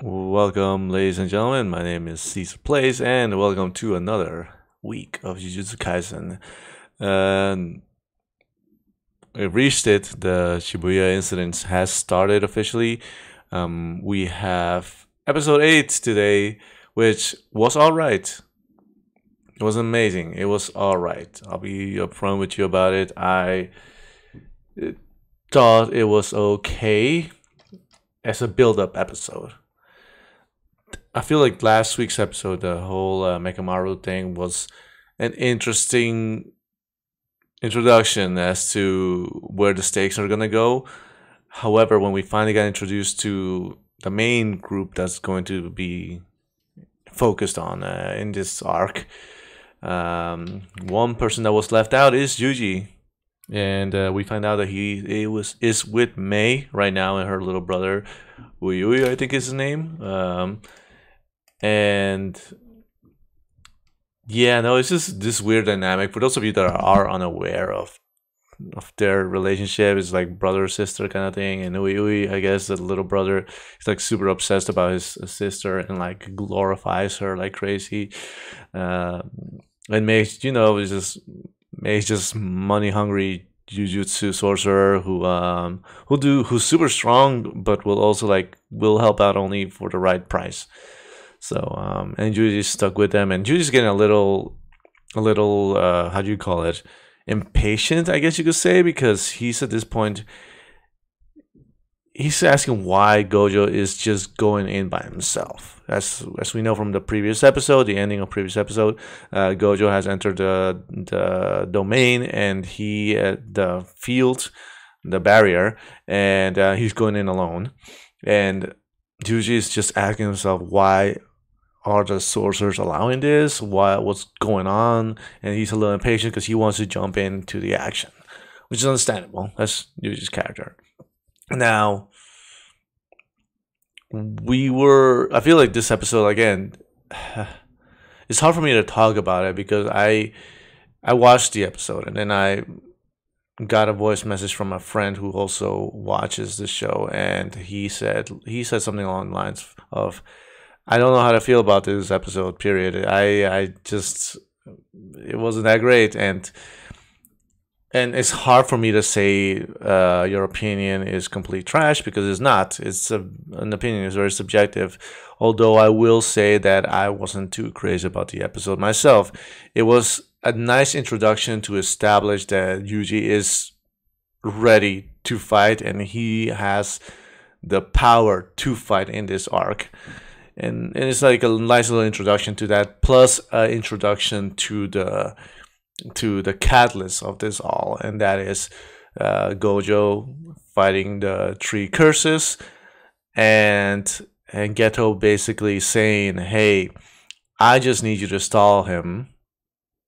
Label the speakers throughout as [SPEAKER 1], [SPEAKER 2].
[SPEAKER 1] Welcome, ladies and gentlemen. My name is Caesar Plays, and welcome to another week of Jujutsu Kaisen. And we've reached it. The Shibuya incident has started officially. We have episode 8 today, which was alright. It was amazing. It was alright. I'll be upfront with you about it. I thought it was okay as a build up episode. I feel like last week's episode, the whole Mekamaru thing, was an interesting introduction as to where the stakes are gonna go. However, when we finally got introduced to the main group that's going to be focused on in this arc, one person that was left out is Yuji, and we find out that he is with Mei right now and her little brother, Uyui, I think is his name. And yeah, no, it's just this weird dynamic. For those of you that are unaware of their relationship, it's like brother sister kind of thing. And Ui, I guess the little brother is like super obsessed about his sister and like glorifies her like crazy. And makes Mei's just money hungry jujutsu sorcerer who's super strong, but will help out only for the right price. So and Judy's stuck with them, and Judy's getting a little how do you call it, impatient, I guess you could say, because he's at this point he's asking why Gojo is just going in by himself. As we know from the previous episode, the ending of previous episode, Gojo has entered the domain, and he at the field, the barrier, and he's going in alone. And Yuji is just asking himself, why are the sorcerers allowing this? What's going on? And he's a little impatient because he wants to jump into the action, which is understandable. That's Yuji's character. Now, I feel like this episode, again, it's hard for me to talk about it because I watched the episode, and then I got a voice message from a friend who also watches the show, and he said something along the lines of, I don't know how to feel about this episode, period. I just, it wasn't that great, and it's hard for me to say your opinion is complete trash, because it's not. An opinion is very subjective. Although I will say that I wasn't too crazy about the episode myself. It was a nice introduction to establish that Yuji is ready to fight, and he has the power to fight in this arc. And it's like a nice little introduction to that, plus an introduction to the catalyst of this all, and that is Gojo fighting the three curses, and Geto basically saying, "Hey, I just need you to stall him.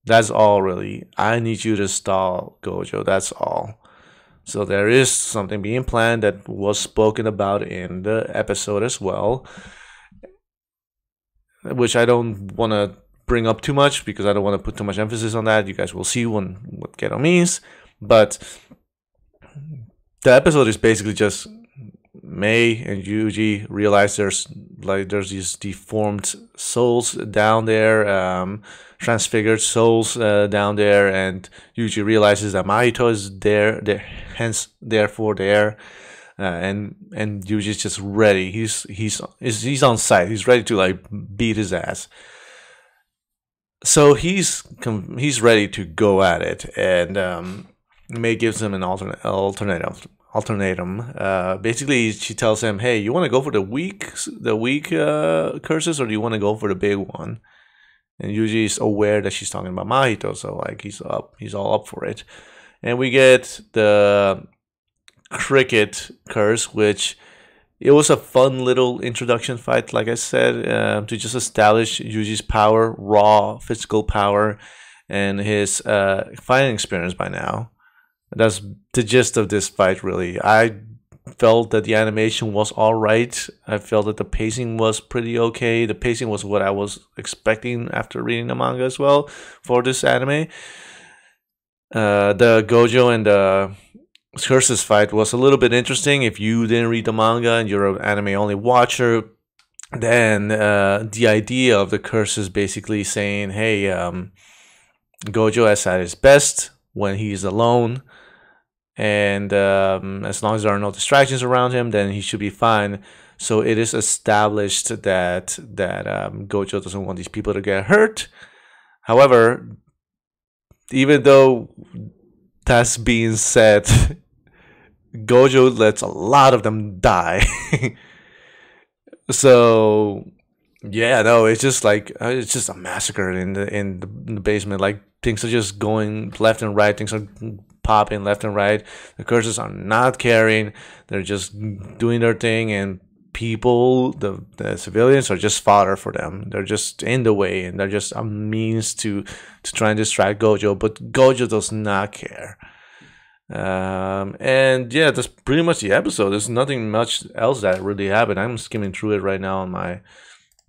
[SPEAKER 1] That's all, really. I need you to stall Gojo. That's all." So there is something being planned that was spoken about in the episode as well, which I don't want to bring up too much because I don't want to put too much emphasis on that. You guys will see what Geto means. But the episode is basically just Mei and Yuji realize there's these deformed souls down there, transfigured souls down there, and Yuji realizes that Mahito is there, hence therefore there. And Yuji's just ready. He's on site. He's ready to like beat his ass. So he's ready to go at it, and Mei gives him an ultimatum. Basically, she tells him, "Hey, you want to go for the weak curses, or do you want to go for the big one?" And Yuji is aware that she's talking about Mahito, so like he's all up for it. And we get the cricket curse, which it was a fun little introduction fight, like I said, to just establish Yuji's power, raw physical power, and his fighting experience by now. That's the gist of this fight, really. I felt that the animation was alright. I felt that the pacing was pretty okay. The pacing was what I was expecting after reading the manga as well for this anime. The Gojo and the Curse's fight was a little bit interesting. If you didn't read the manga and you're an anime only watcher, then the idea of the curse is basically saying, hey, Gojo is at his best when he's alone, and as long as there are no distractions around him, then he should be fine. So it is established that Gojo doesn't want these people to get hurt. However, even though that's being said, Gojo lets a lot of them die. So yeah, no, it's just like it's just a massacre in the basement. Like things are just going left and right. Things are popping left and right. The curses are not caring. They're just doing their thing, and people, the civilians, are just fodder for them. They're just in the way, and they're just a means to try and distract Gojo. But Gojo does not care. And yeah, that's pretty much the episode. There's nothing much else that really happened. I'm skimming through it right now on my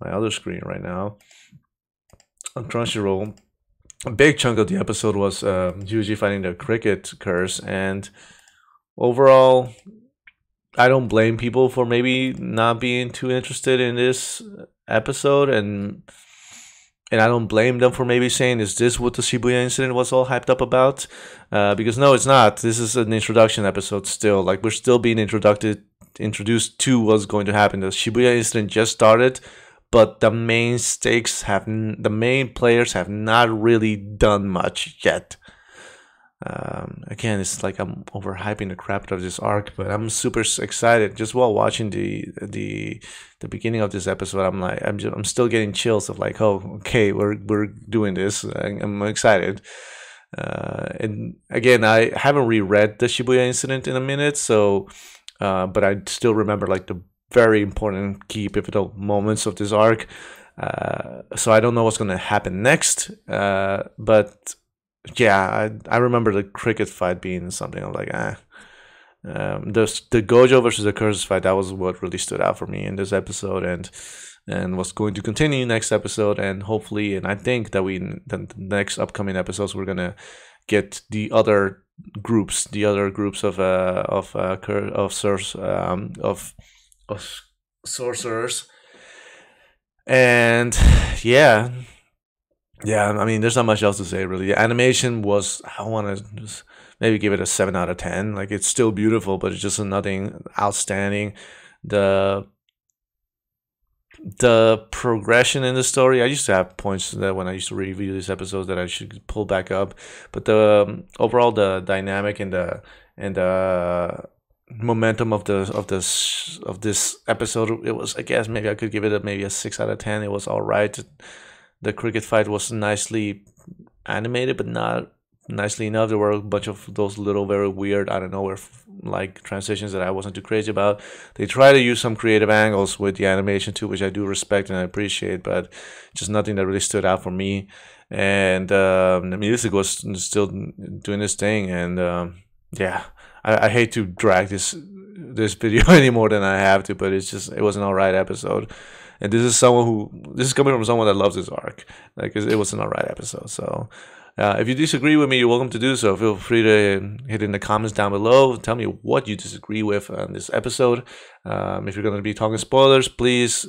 [SPEAKER 1] other screen right now on Crunchyroll. A big chunk of the episode was Yuji fighting the cricket curse, and overall, I don't blame people for maybe not being too interested in this episode, and I don't blame them for maybe saying, is this what the Shibuya incident was all hyped up about? Because no, it's not. This is an introduction episode still. Like, we're still being introduced to what's going to happen. The Shibuya incident just started, but the main players have not really done much yet. Again, it's like I'm overhyping the crap out of this arc, but I'm super excited. Just while watching the beginning of this episode, I'm like, I'm still getting chills of like, oh, okay, we're doing this. I'm excited. And again, I haven't reread the Shibuya incident in a minute, so but I still remember like the very important key pivotal moments of this arc. So I don't know what's gonna happen next, but yeah, I remember the cricket fight being something. I'm like, the Gojo versus the Curses fight, that was what really stood out for me in this episode, and what's going to continue next episode, and hopefully, and I think that the next upcoming episodes we're gonna get the other groups of sorcerers, and yeah. Yeah, I mean, there's not much else to say, really. The animation was, I want to just maybe give it a 7 out of 10. Like, it's still beautiful, but it's just nothing outstanding. The progression in the story, I used to have points that when I used to review these episodes that I should pull back up. But the overall, the dynamic and the momentum of this episode, it was, I guess, maybe I could give it maybe a 6 out of 10. It was all right. The cricket fight was nicely animated, but not nicely enough. There were a bunch of those little, very weird, I don't know, where like transitions that I wasn't too crazy about. They try to use some creative angles with the animation too, which I do respect and I appreciate, but just nothing that really stood out for me. And the music was still doing this thing, and yeah, I hate to drag this video any more than I have to, but it was an alright episode. And this is coming from someone that loves this arc. Like, it was an alright episode. So if you disagree with me, you're welcome to do so. Feel free to hit in the comments down below. Tell me what you disagree with on this episode. If you're going to be talking spoilers, please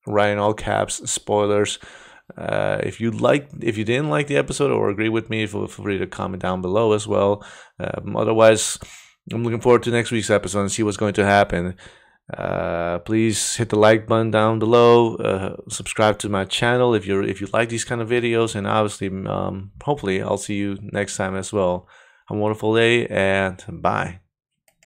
[SPEAKER 1] write in all caps spoilers. If you didn't like the episode or agree with me, feel free to comment down below as well. Otherwise, I'm looking forward to next week's episode and see what's going to happen. Please hit the like button down below, subscribe to my channel if you like these kind of videos, and obviously hopefully I'll see you next time as well. Have a wonderful day, and bye.